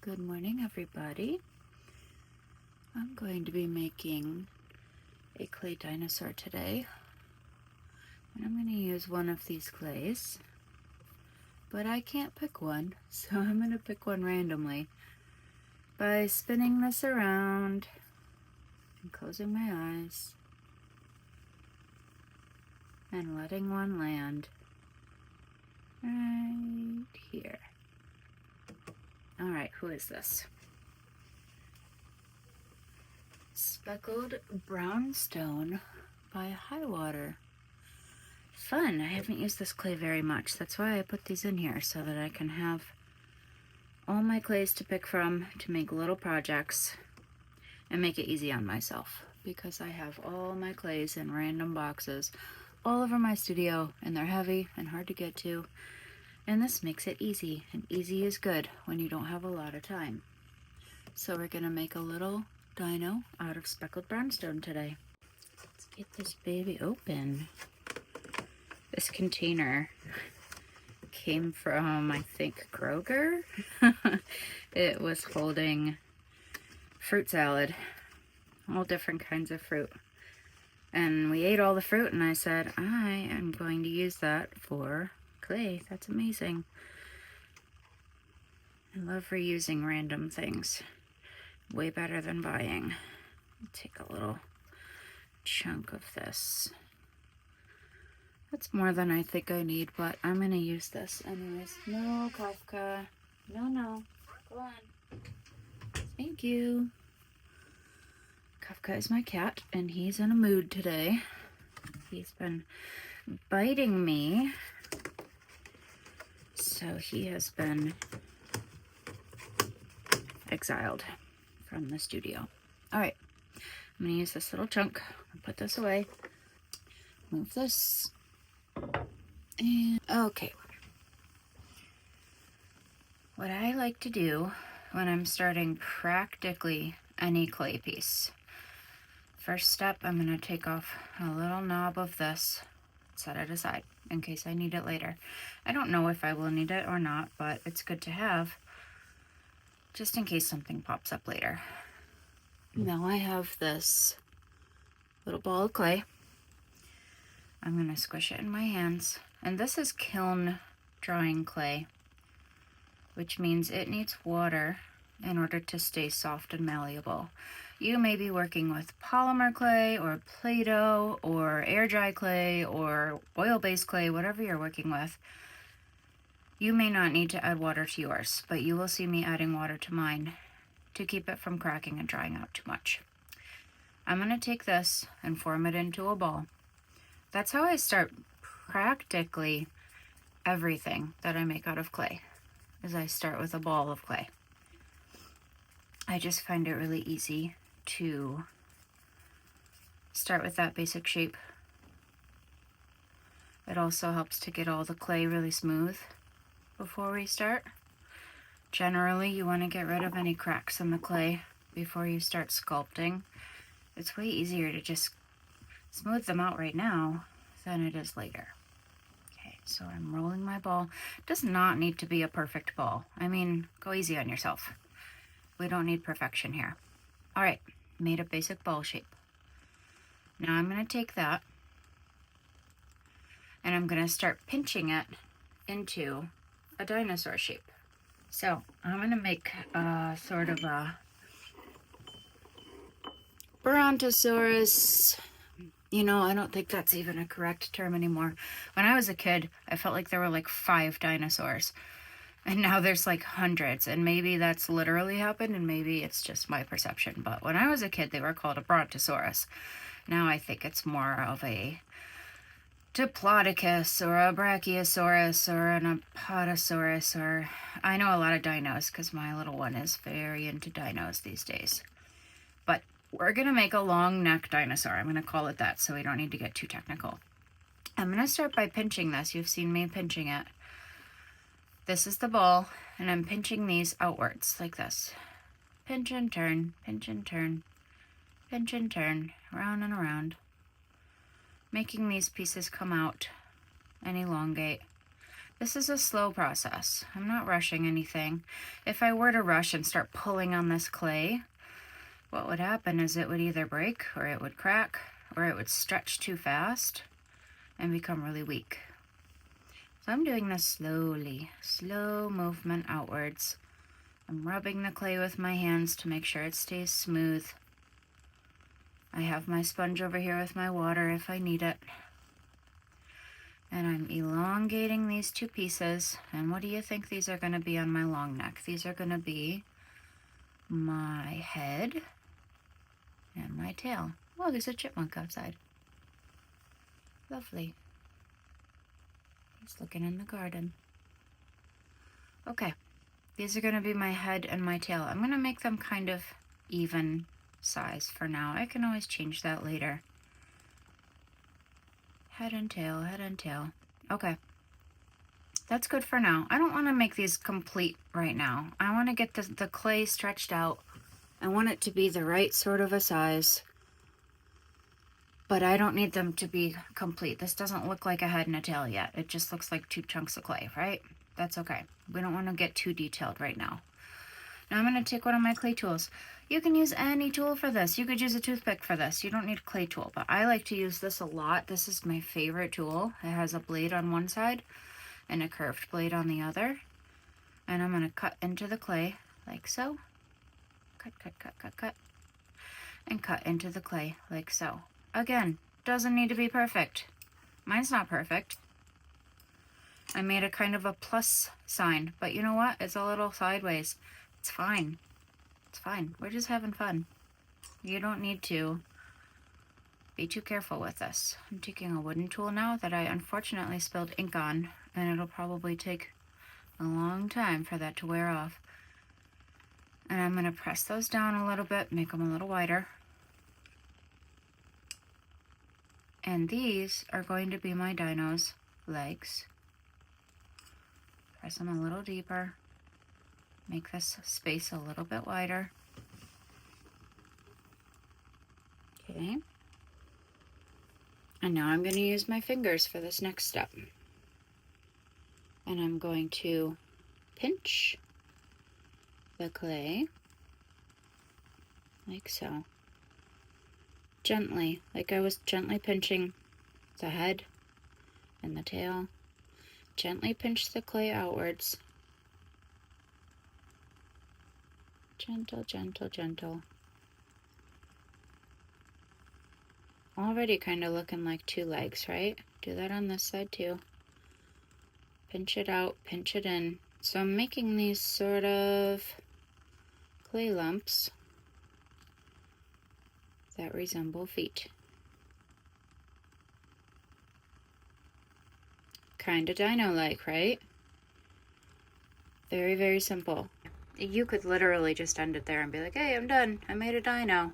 Good morning, everybody. I'm going to be making a clay dinosaur today, and I'm going to use one of these clays, but I can't pick one, so I'm going to pick one randomly by spinning this around and closing my eyes and letting one land right here. All right, who is this? Speckled brown stone by Highwater. Fun. I haven't used this clay very much. That's why I put these in here, so that I can have all my clays to pick from to make little projects and make it easy on myself, because I have all my clays in random boxes all over my studio, and they're heavy and hard to get to. And this makes it easy, and easy is good when you don't have a lot of time. So we're gonna make a little dino out of speckled brownstone today. Let's get this baby open. This container came from, I think, Kroger. It was holding fruit salad, all different kinds of fruit. And we ate all the fruit, and I said, I am going to use that for clay. That's amazing. I love reusing random things. Way better than buying. Take a little chunk of this. That's more than I think I need, but I'm gonna use this anyways. No, Kafka. No. Go on. Thank you. Kafka is my cat, and he's in a mood today. He's been biting me, so he has been exiled from the studio. All right, I'm gonna use this little chunk and put this away. Move this. And okay. What I like to do when I'm starting practically any clay piece, first step, I'm gonna take off a little knob of this, set it aside in case I need it later. I don't know if I will need it or not, but it's good to have just in case something pops up later. Now I have this little ball of clay. I'm going to squish it in my hands. And this is kiln drying clay, which means it needs water in order to stay soft and malleable. You may be working with polymer clay or Play-Doh or air dry clay or oil-based clay, whatever you're working with. You may not need to add water to yours, but you will see me adding water to mine to keep it from cracking and drying out too much. I'm going to take this and form it into a ball. That's how I start practically everything that I make out of clay, is I start with a ball of clay. I just find it really easy to start with that basic shape. It also helps to get all the clay really smooth before we start. Generally, you want to get rid of any cracks in the clay before you start sculpting. It's way easier to just smooth them out right now than it is later. Okay, so I'm rolling my ball. It does not need to be a perfect ball. I mean, go easy on yourself. We don't need perfection here. All right, made a basic ball shape. Now I'm going to take that and I'm going to start pinching it into a dinosaur shape. So I'm going to make sort of a Brontosaurus. You know, I don't think that's even a correct term anymore. When I was a kid, I felt like there were like 5 dinosaurs. And now there's like hundreds. And maybe that's literally happened and maybe it's just my perception. But when I was a kid, they were called a Brontosaurus. Now I think it's more of a Diplodocus or a Brachiosaurus or an Apatosaurus, or I know a lot of dinos because my little one is very into dinos these days. But we're going to make a long neck dinosaur. I'm going to call it that so we don't need to get too technical. I'm going to start by pinching this. You've seen me pinching it. This is the ball, and I'm pinching these outwards like this. Pinch and turn, pinch and turn, pinch and turn, around and around. Making these pieces come out and elongate. This is a slow process. I'm not rushing anything. If I were to rush and start pulling on this clay, what would happen is it would either break, or it would crack, or it would stretch too fast and become really weak. So I'm doing this slowly, slow movement outwards. I'm rubbing the clay with my hands to make sure it stays smooth. I have my sponge over here with my water if I need it. And I'm elongating these two pieces. And what do you think these are going to be on my long neck? These are going to be my head and my tail. Oh, there's a chipmunk outside. Lovely. He's looking in the garden. Okay, these are going to be my head and my tail. I'm going to make them kind of even size for now. I can always change that later. Head and tail, head and tail. Okay, that's good for now. I don't want to make these complete right now. I want to get the clay stretched out. I want it to be the right sort of a size, but I don't need them to be complete. This doesn't look like a head and a tail yet. It just looks like two chunks of clay, right? That's okay. We don't want to get too detailed right now. Now I'm going to take one of my clay tools. You can use any tool for this. You could use a toothpick for this. You don't need a clay tool, but I like to use this a lot. This is my favorite tool. It has a blade on one side and a curved blade on the other. And I'm going to cut into the clay like so. Cut, cut, cut, cut, cut. And cut into the clay like so. Again, doesn't need to be perfect. Mine's not perfect. I made a kind of a plus sign, but you know what? It's a little sideways. It's fine. It's fine. We're just having fun. You don't need to be too careful with this. I'm taking a wooden tool now that I unfortunately spilled ink on, and it'll probably take a long time for that to wear off. And I'm going to press those down a little bit, make them a little wider. And these are going to be my dino's legs. Press them a little deeper. Make this space a little bit wider. Okay. And now I'm going to use my fingers for this next step. And I'm going to pinch the clay like so. Gently, like I was gently pinching the head and the tail. Gently pinch the clay outwards. Gentle, gentle, gentle. Already kind of looking like two legs, right? Do that on this side too. Pinch it out, pinch it in. So I'm making these sort of clay lumps that resemble feet. Kind of dino-like, right? Very, very simple. You could literally just end it there and be like, hey, I'm done. I made a dino,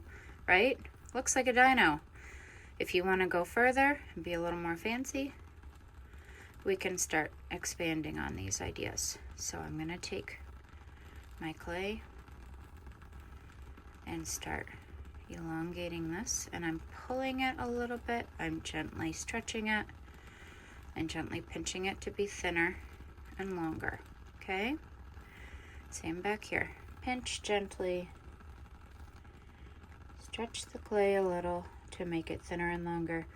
right? Looks like a dino. If you want to go further and be a little more fancy, we can start expanding on these ideas. So I'm going to take my clay and start elongating this, and I'm pulling it a little bit. I'm gently stretching it and gently pinching it to be thinner and longer. Okay? Same back here. Pinch gently. Stretch the clay a little to make it thinner and longer.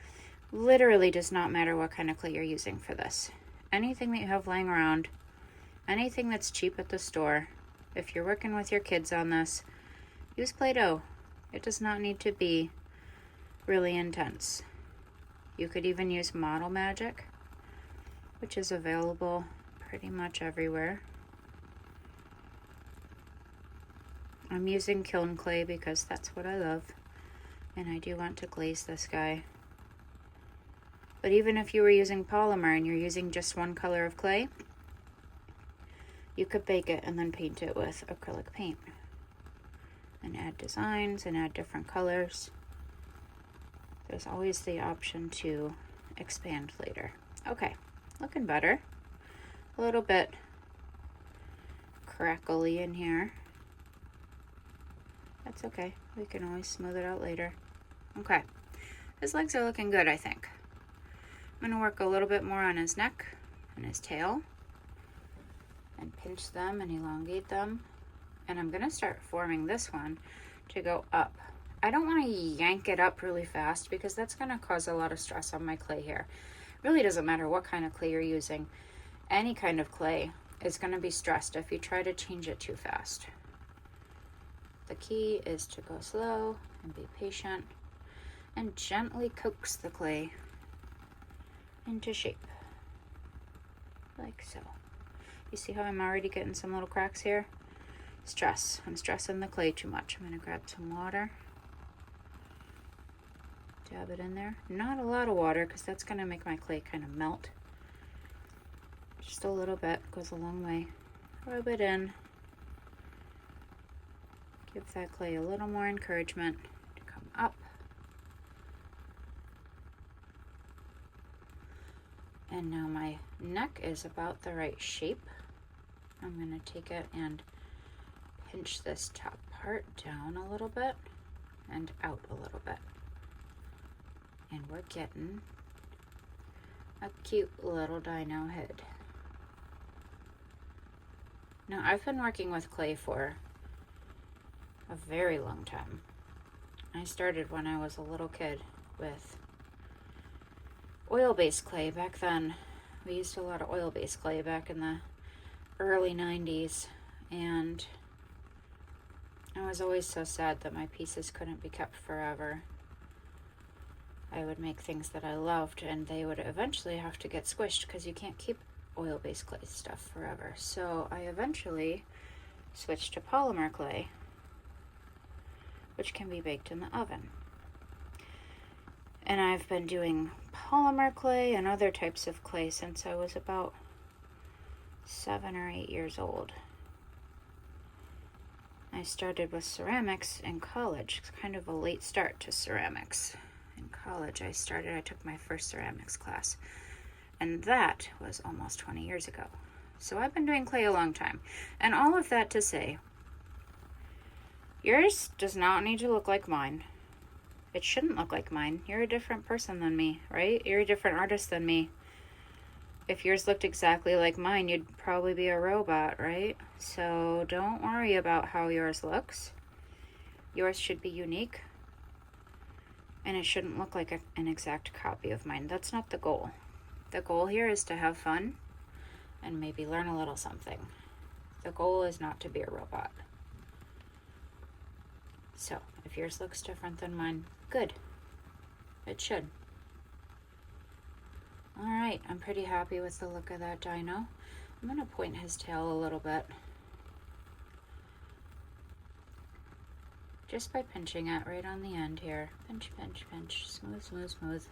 Literally does not matter what kind of clay you're using for this. Anything that you have laying around, anything that's cheap at the store. If you're working with your kids on this, use Play-Doh. It does not need to be really intense. You could even use Model Magic, which is available pretty much everywhere. I'm using kiln clay because that's what I love, and I do want to glaze this guy. But even if you were using polymer and you're using just one color of clay, you could bake it and then paint it with acrylic paint and add designs and add different colors. There's always the option to expand later. Okay, looking better. A little bit crackly in here. That's okay. We can always smooth it out later. Okay, his legs are looking good, I think. I'm going to work a little bit more on his neck and his tail. and pinch them and elongate them. And I'm gonna start forming this one to go up. I don't want to yank it up really fast because that's gonna cause a lot of stress on my clay here. It really doesn't matter what kind of clay you're using. Any kind of clay is gonna be stressed if you try to change it too fast. The key is to go slow and be patient and gently coax the clay into shape, like so. You see how I'm already getting some little cracks here? Stress. I'm stressing the clay too much. I'm going to grab some water, dab it in there. Not a lot of water because that's going to make my clay kind of melt. Just a little bit goes a long way. Rub it in. Give that clay a little more encouragement to come up. And now my neck is about the right shape. I'm going to take it and pinch this top part down a little bit and out a little bit. And we're getting a cute little dino head. Now, I've been working with clay for a very long time. I started when I was a little kid with oil-based clay. Back then, we used a lot of oil-based clay back in the early 90s, and I was always so sad that my pieces couldn't be kept forever. I would make things that I loved, and they would eventually have to get squished because you can't keep oil-based clay stuff forever. So I eventually switched to polymer clay, which can be baked in the oven. And I've been doing polymer clay and other types of clay since I was about 7 or 8 years old. I started with ceramics in college. It's kind of a late start to ceramics. In college, I took my first ceramics class, and that was almost 20 years ago. So I've been doing clay a long time. And all of that to say, yours does not need to look like mine. It shouldn't look like mine. You're a different person than me, right? You're a different artist than me. If yours looked exactly like mine, you'd probably be a robot, right? So don't worry about how yours looks. Yours should be unique. And it shouldn't look like an exact copy of mine. That's not the goal. The goal here is to have fun and maybe learn a little something. The goal is not to be a robot. So, if yours looks different than mine, good. It should. Alright, I'm pretty happy with the look of that dino. I'm going to point his tail a little bit. Just by pinching it right on the end here. Pinch, pinch, pinch. Smooth, smooth, smooth.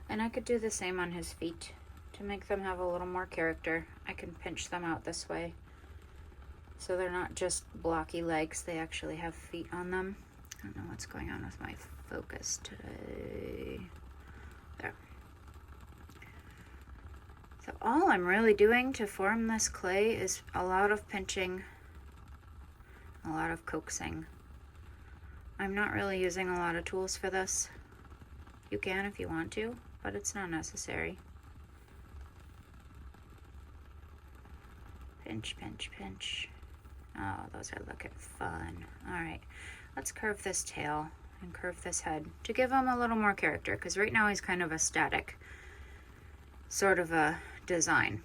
And I could do the same on his feet to make them have a little more character. I can pinch them out this way, so they're not just blocky legs, they actually have feet on them. I don't know what's going on with my focus today. There. So all I'm really doing to form this clay is a lot of pinching, a lot of coaxing. I'm not really using a lot of tools for this. You can if you want to, but it's not necessary. Pinch, pinch, pinch. Oh, those are looking fun. All right, let's curve this tail and curve this head to give him a little more character, because right now he's kind of a static sort of a design,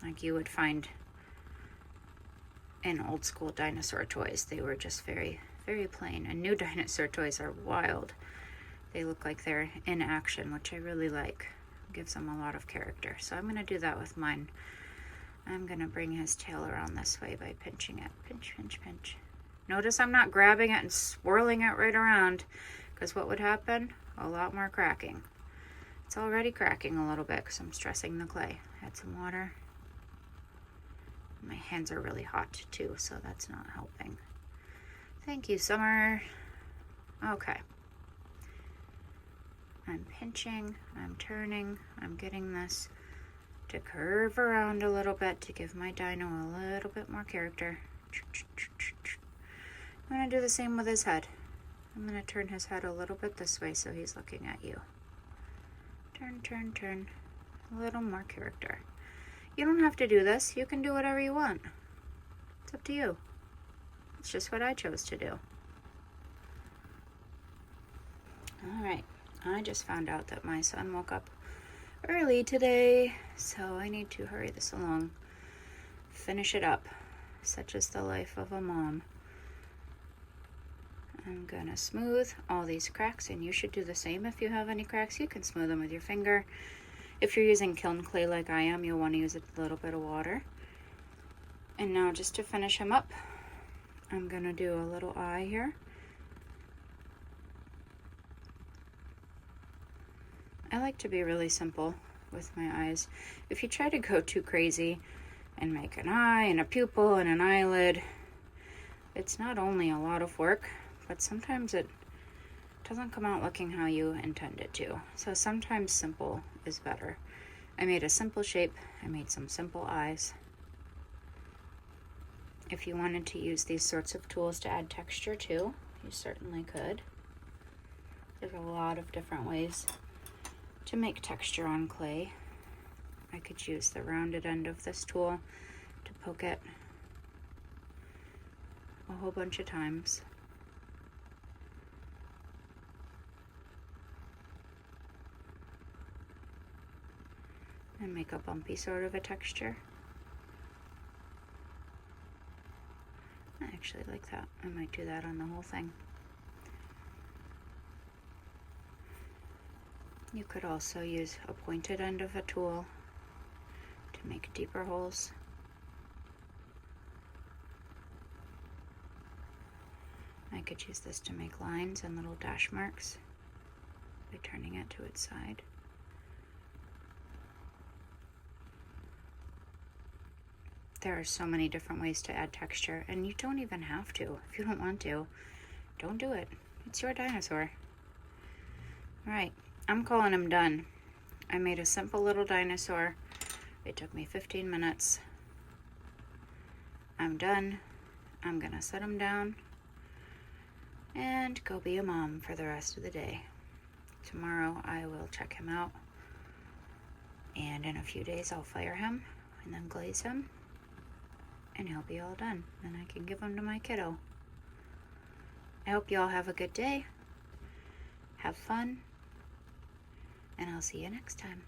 like you would find in old school dinosaur toys. They were just very, very plain, and new dinosaur toys are wild. They look like they're in action, which I really like. It gives them a lot of character. So I'm going to do that with mine. I'm going to bring his tail around this way by pinching it. Pinch, pinch, pinch. Notice I'm not grabbing it and swirling it right around, because what would happen? A lot more cracking. It's already cracking a little bit because I'm stressing the clay. Add some water. My hands are really hot too, so that's not helping. Thank you, Summer. Okay. I'm pinching, I'm turning, I'm getting this to curve around a little bit to give my dino a little bit more character. I'm going to do the same with his head. I'm going to turn his head a little bit this way so he's looking at you. Turn, turn, turn. a little more character. You don't have to do this. You can do whatever you want. It's up to you. It's just what I chose to do. All right, I just found out that my son woke up early today, so I need to hurry this along, finish it up. Such is the life of a mom. I'm gonna smooth all these cracks, and you should do the same. If you have any cracks, you can smooth them with your finger. If you're using kiln clay like I am, you'll want to use a little bit of water. And now just to finish him up, I'm gonna do a little eye here. I like to be really simple with my eyes. If you try to go too crazy and make an eye and a pupil and an eyelid, it's not only a lot of work, but sometimes it doesn't come out looking how you intend it to. So sometimes simple is better. I made a simple shape. I made some simple eyes. If you wanted to use these sorts of tools to add texture too, you certainly could. There's a lot of different ways to make texture on clay. I could use the rounded end of this tool to poke it a whole bunch of times. And make a bumpy sort of a texture. I actually like that. I might do that on the whole thing. You could also use a pointed end of a tool to make deeper holes. I could use this to make lines and little dash marks by turning it to its side. There are so many different ways to add texture, and you don't even have to. If you don't want to, don't do it. It's your dinosaur. All right, I'm calling him done. I made a simple little dinosaur. It took me 15 minutes. I'm done. I'm gonna set him down and go be a mom for the rest of the day. Tomorrow I will check him out, and in a few days I'll fire him and then glaze him, and he'll be all done. Then I can give him to my kiddo. I hope you all have a good day. Have fun, and I'll see you next time.